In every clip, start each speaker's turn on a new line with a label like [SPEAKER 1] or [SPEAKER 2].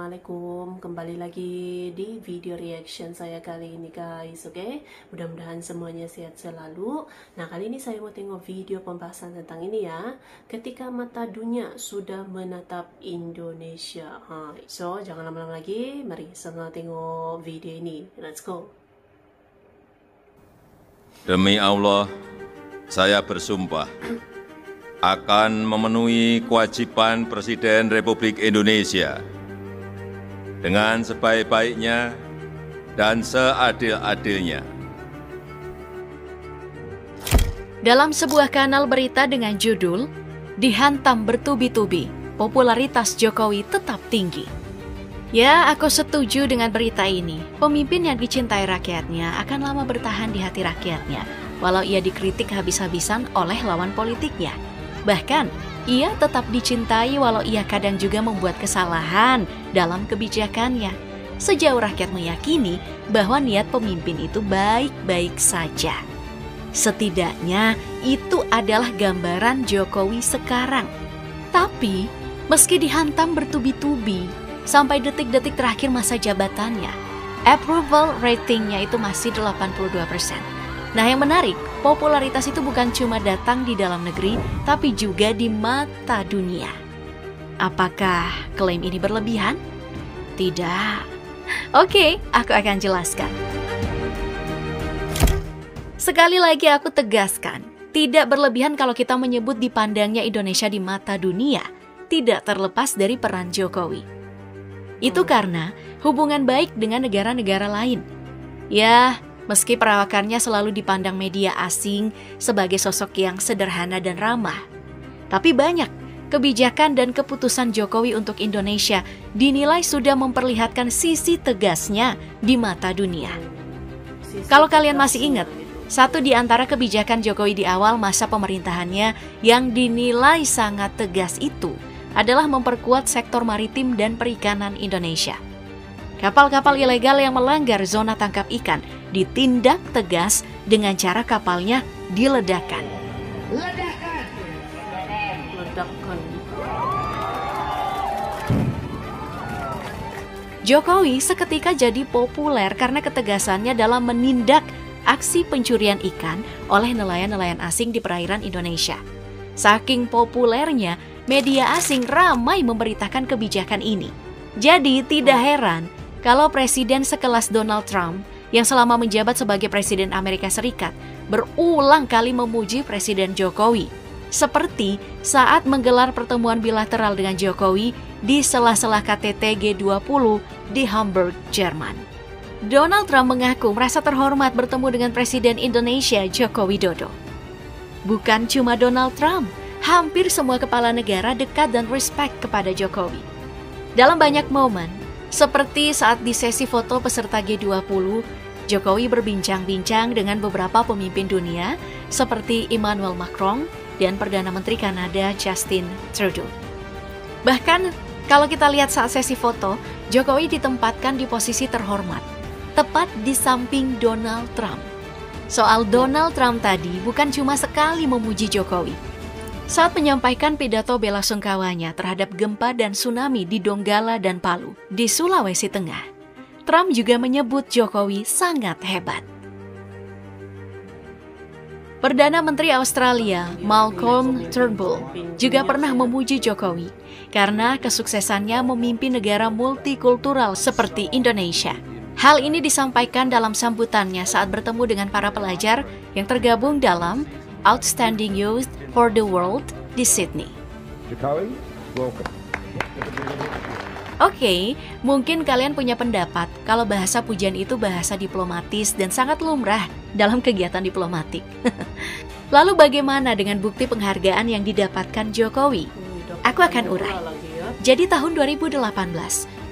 [SPEAKER 1] Assalamualaikum, kembali lagi di video reaction saya kali ini guys, oke? Mudah-mudahan semuanya sehat selalu. Nah, kali ini saya mau tengok video pembahasan tentang ini ya. Ketika mata dunia sudah menatap Indonesia. So, jangan lama-lama lagi, mari sama tengok video ini. Let's go.
[SPEAKER 2] Demi Allah, saya bersumpah akan memenuhi kewajiban Presiden Republik Indonesia dengan sebaik-baiknya dan seadil-adilnya.
[SPEAKER 3] Dalam sebuah kanal berita dengan judul "Dihantam bertubi-tubi, popularitas Jokowi tetap tinggi." Ya, aku setuju dengan berita ini. Pemimpin yang dicintai rakyatnya akan lama bertahan di hati rakyatnya, walau ia dikritik habis-habisan oleh lawan politiknya. Bahkan, ia tetap dicintai walau ia kadang juga membuat kesalahan dalam kebijakannya. Sejauh rakyat meyakini bahwa niat pemimpin itu baik-baik saja. Setidaknya, itu adalah gambaran Jokowi sekarang. Tapi, meski dihantam bertubi-tubi, sampai detik-detik terakhir masa jabatannya, approval ratingnya itu masih 82%. Nah, yang menarik, popularitas itu bukan cuma datang di dalam negeri, tapi juga di mata dunia. Apakah klaim ini berlebihan? Tidak. Oke, aku akan jelaskan. Sekali lagi aku tegaskan, tidak berlebihan kalau kita menyebut dipandangnya Indonesia di mata dunia, tidak terlepas dari peran Jokowi. Itu karena hubungan baik dengan negara-negara lain. Ya, meski perawakannya selalu dipandang media asing sebagai sosok yang sederhana dan ramah, tapi banyak kebijakan dan keputusan Jokowi untuk Indonesia dinilai sudah memperlihatkan sisi tegasnya di mata dunia. Kalau kalian masih ingat, satu di antara kebijakan Jokowi di awal masa pemerintahannya yang dinilai sangat tegas itu adalah memperkuat sektor maritim dan perikanan Indonesia. Kapal-kapal ilegal yang melanggar zona tangkap ikan ditindak tegas dengan cara kapalnya diledakkan.
[SPEAKER 1] Ledakan.
[SPEAKER 3] Jokowi seketika jadi populer karena ketegasannya dalam menindak aksi pencurian ikan oleh nelayan-nelayan asing di perairan Indonesia. Saking populernya, media asing ramai memberitakan kebijakan ini. Jadi tidak heran kalau presiden sekelas Donald Trump yang selama menjabat sebagai Presiden Amerika Serikat berulang kali memuji Presiden Jokowi. Seperti saat menggelar pertemuan bilateral dengan Jokowi di sela-sela KTT G20 di Hamburg, Jerman. Donald Trump mengaku merasa terhormat bertemu dengan Presiden Indonesia Joko Widodo. Bukan cuma Donald Trump, hampir semua kepala negara dekat dan respect kepada Jokowi. Dalam banyak momen, seperti saat di sesi foto peserta G20, Jokowi berbincang-bincang dengan beberapa pemimpin dunia seperti Emmanuel Macron dan Perdana Menteri Kanada Justin Trudeau. Bahkan, kalau kita lihat saat sesi foto, Jokowi ditempatkan di posisi terhormat, tepat di samping Donald Trump. Soal Donald Trump tadi bukan cuma sekali memuji Jokowi. Saat menyampaikan pidato bela sungkawanya terhadap gempa dan tsunami di Donggala dan Palu di Sulawesi Tengah, Trump juga menyebut Jokowi sangat hebat. Perdana Menteri Australia Malcolm Turnbull juga pernah memuji Jokowi karena kesuksesannya memimpin negara multikultural seperti Indonesia. Hal ini disampaikan dalam sambutannya saat bertemu dengan para pelajar yang tergabung dalam Outstanding Youth for the World di Sydney.
[SPEAKER 4] Jokowi, welcome.
[SPEAKER 3] Oke, mungkin kalian punya pendapat kalau bahasa pujian itu bahasa diplomatis dan sangat lumrah dalam kegiatan diplomatik. Lalu bagaimana dengan bukti penghargaan yang didapatkan Jokowi? Aku akan urai. Jadi tahun 2018,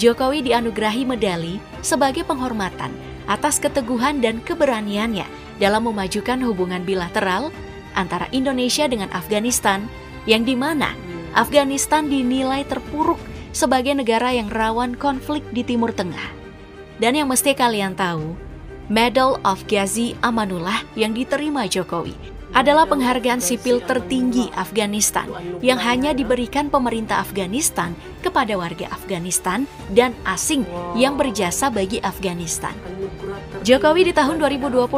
[SPEAKER 3] Jokowi dianugerahi medali sebagai penghormatan atas keteguhan dan keberaniannya dalam memajukan hubungan bilateral antara Indonesia dengan Afghanistan, yang dimana Afghanistan dinilai terpuruk sebagai negara yang rawan konflik di Timur Tengah. Dan yang mesti kalian tahu, Medal of Ghazi Amanullah yang diterima Jokowi adalah penghargaan sipil tertinggi Afghanistan yang hanya diberikan pemerintah Afghanistan kepada warga Afghanistan dan asing yang berjasa bagi Afghanistan. Jokowi di tahun 2022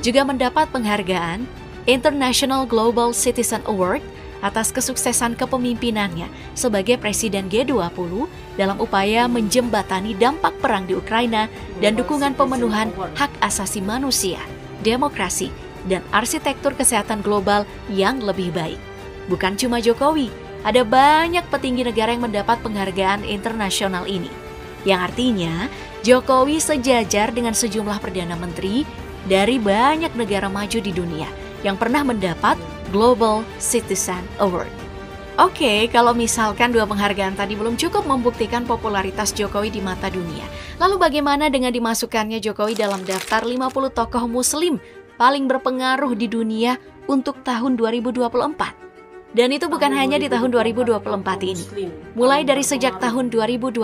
[SPEAKER 3] juga mendapat penghargaan International Global Citizen Award atas kesuksesan kepemimpinannya sebagai Presiden G20 dalam upaya menjembatani dampak perang di Ukraina dan dukungan pemenuhan hak asasi manusia, demokrasi, dan arsitektur kesehatan global yang lebih baik. Bukan cuma Jokowi, ada banyak petinggi negara yang mendapat penghargaan internasional ini. Yang artinya, Jokowi sejajar dengan sejumlah Perdana Menteri dari banyak negara maju di dunia yang pernah mendapat Global Citizen Award. Oke, kalau misalkan dua penghargaan tadi belum cukup membuktikan popularitas Jokowi di mata dunia, lalu bagaimana dengan dimasukkannya Jokowi dalam daftar 50 tokoh muslim paling berpengaruh di dunia untuk tahun 2024? Dan itu bukan hanya di tahun 2024 ini. Mulai dari sejak tahun 2020,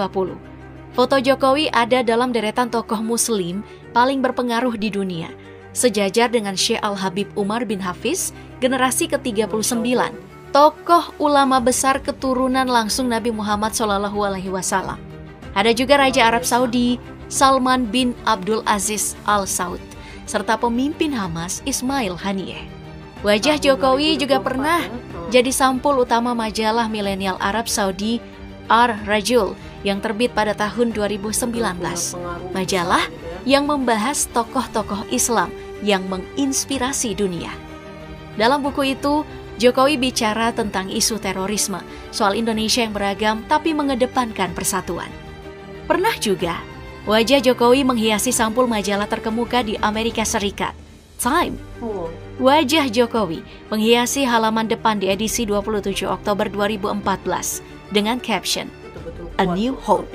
[SPEAKER 3] foto Jokowi ada dalam deretan tokoh muslim paling berpengaruh di dunia, sejajar dengan Syekh Al-Habib Umar bin Hafiz, generasi ke-39, tokoh ulama besar keturunan langsung Nabi Muhammad SAW. Ada juga Raja Arab Saudi, Salman bin Abdul Aziz Al Saud, serta pemimpin Hamas Ismail Haniyeh. Wajah Jokowi juga pernah jadi sampul utama majalah milenial Arab Saudi Ar-Rajul yang terbit pada tahun 2019. Majalah yang membahas tokoh-tokoh Islam yang menginspirasi dunia. Dalam buku itu, Jokowi bicara tentang isu terorisme, soal Indonesia yang beragam tapi mengedepankan persatuan. Pernah juga wajah Jokowi menghiasi sampul majalah terkemuka di Amerika Serikat, Time. Wajah Jokowi menghiasi halaman depan di edisi 27 Oktober 2014 dengan caption A New Hope.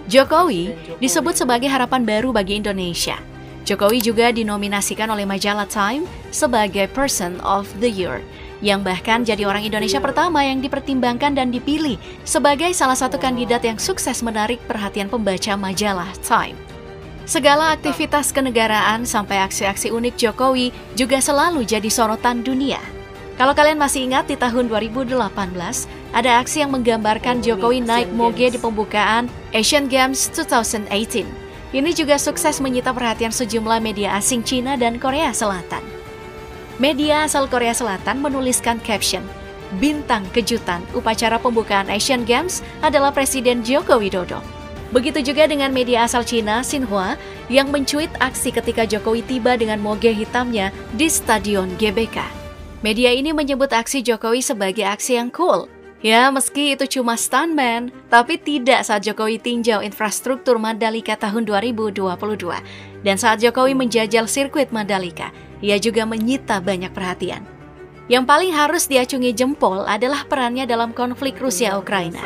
[SPEAKER 3] Jokowi disebut sebagai harapan baru bagi Indonesia. Jokowi juga dinominasikan oleh majalah Time sebagai Person of the Year, yang bahkan jadi orang Indonesia pertama yang dipertimbangkan dan dipilih sebagai salah satu kandidat yang sukses menarik perhatian pembaca majalah Time. Segala aktivitas kenegaraan sampai aksi-aksi unik Jokowi juga selalu jadi sorotan dunia. Kalau kalian masih ingat, di tahun 2018 ada aksi yang menggambarkan Jokowi naik moge di pembukaan Asian Games 2018. Ini juga sukses menyita perhatian sejumlah media asing Cina dan Korea Selatan. Media asal Korea Selatan menuliskan caption, "Bintang kejutan upacara pembukaan Asian Games adalah Presiden Joko Widodo." Begitu juga dengan media asal Cina, Xinhua, yang mencuit aksi ketika Jokowi tiba dengan moge hitamnya di Stadion GBK. Media ini menyebut aksi Jokowi sebagai aksi yang cool. Ya, meski itu cuma stuntman, tapi tidak saat Jokowi tinjau infrastruktur Mandalika tahun 2022. Dan saat Jokowi menjajal sirkuit Mandalika, ia juga menyita banyak perhatian. Yang paling harus diacungi jempol adalah perannya dalam konflik Rusia-Ukraina.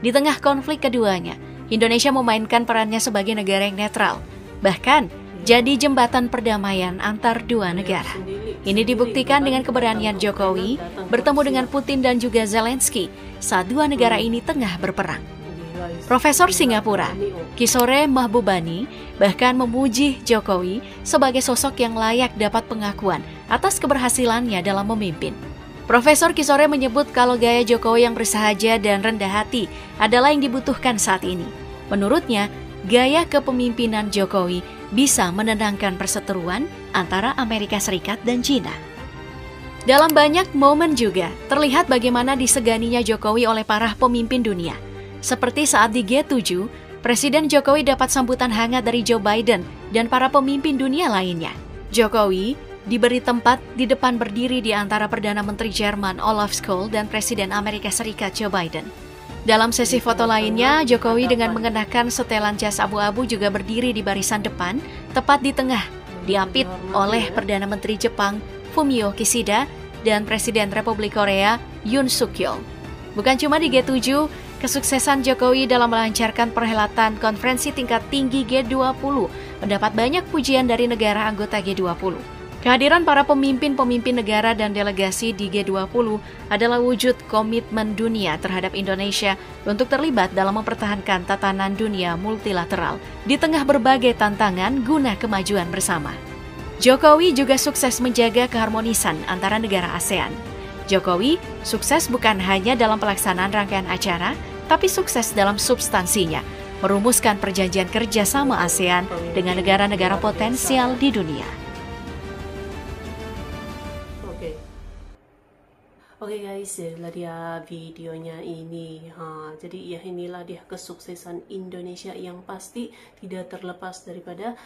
[SPEAKER 3] Di tengah konflik keduanya, Indonesia memainkan perannya sebagai negara yang netral, bahkan jadi jembatan perdamaian antar dua negara. Ini dibuktikan dengan keberanian Jokowi bertemu dengan Putin dan juga Zelensky saat dua negara ini tengah berperang. Profesor Singapura, Kishore Mahbubani, bahkan memuji Jokowi sebagai sosok yang layak dapat pengakuan atas keberhasilannya dalam memimpin. Profesor Kishore menyebut kalau gaya Jokowi yang bersahaja dan rendah hati adalah yang dibutuhkan saat ini. Menurutnya, gaya kepemimpinan Jokowi bisa menenangkan perseteruan antara Amerika Serikat dan China. Dalam banyak momen juga terlihat bagaimana diseganinya Jokowi oleh para pemimpin dunia. Seperti saat di G7, Presiden Jokowi dapat sambutan hangat dari Joe Biden dan para pemimpin dunia lainnya. Jokowi diberi tempat di depan berdiri di antara Perdana Menteri Jerman Olaf Scholz dan Presiden Amerika Serikat Joe Biden. Dalam sesi foto lainnya, Jokowi dengan mengenakan setelan jas abu-abu juga berdiri di barisan depan, tepat di tengah, diapit oleh Perdana Menteri Jepang Fumio Kishida dan Presiden Republik Korea Yoon Suk Yeol. Bukan cuma di G7, kesuksesan Jokowi dalam melancarkan perhelatan konferensi tingkat tinggi G20 mendapat banyak pujian dari negara anggota G20. Kehadiran para pemimpin-pemimpin negara dan delegasi di G20 adalah wujud komitmen dunia terhadap Indonesia untuk terlibat dalam mempertahankan tatanan dunia multilateral di tengah berbagai tantangan guna kemajuan bersama. Jokowi juga sukses menjaga keharmonisan antara negara ASEAN. Jokowi sukses bukan hanya dalam pelaksanaan rangkaian acara, tapi sukses dalam substansinya, merumuskan perjanjian kerjasama ASEAN dengan negara-negara potensial di dunia.
[SPEAKER 1] Oke guys, inilah dia videonya ini. Jadi ya inilah dia kesuksesan Indonesia yang pasti tidak terlepas daripada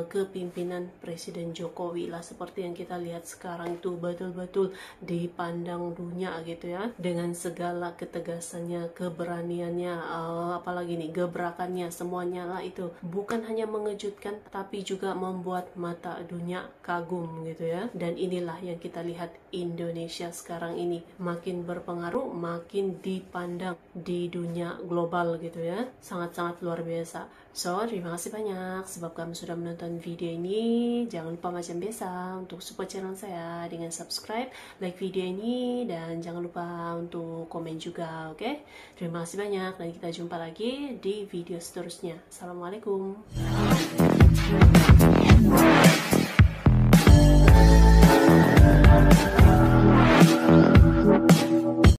[SPEAKER 1] kepimpinan Presiden Jokowi lah. Seperti yang kita lihat sekarang itu betul-betul dipandang dunia gitu ya. Dengan segala ketegasannya, keberaniannya, apalagi nih gebrakannya, semuanya lah itu. Bukan hanya mengejutkan tapi juga membuat mata dunia kagum gitu ya. Dan inilah yang kita lihat Indonesia sekarang ini. Makin berpengaruh, makin dipandang di dunia global gitu ya. Sangat-sangat luar biasa. So, terima kasih banyak sebab kamu sudah menonton video ini. Jangan lupa macam biasa untuk support channel saya dengan subscribe, like video ini, dan jangan lupa untuk komen juga, oke? Terima kasih banyak dan kita jumpa lagi di video seterusnya. Assalamualaikum.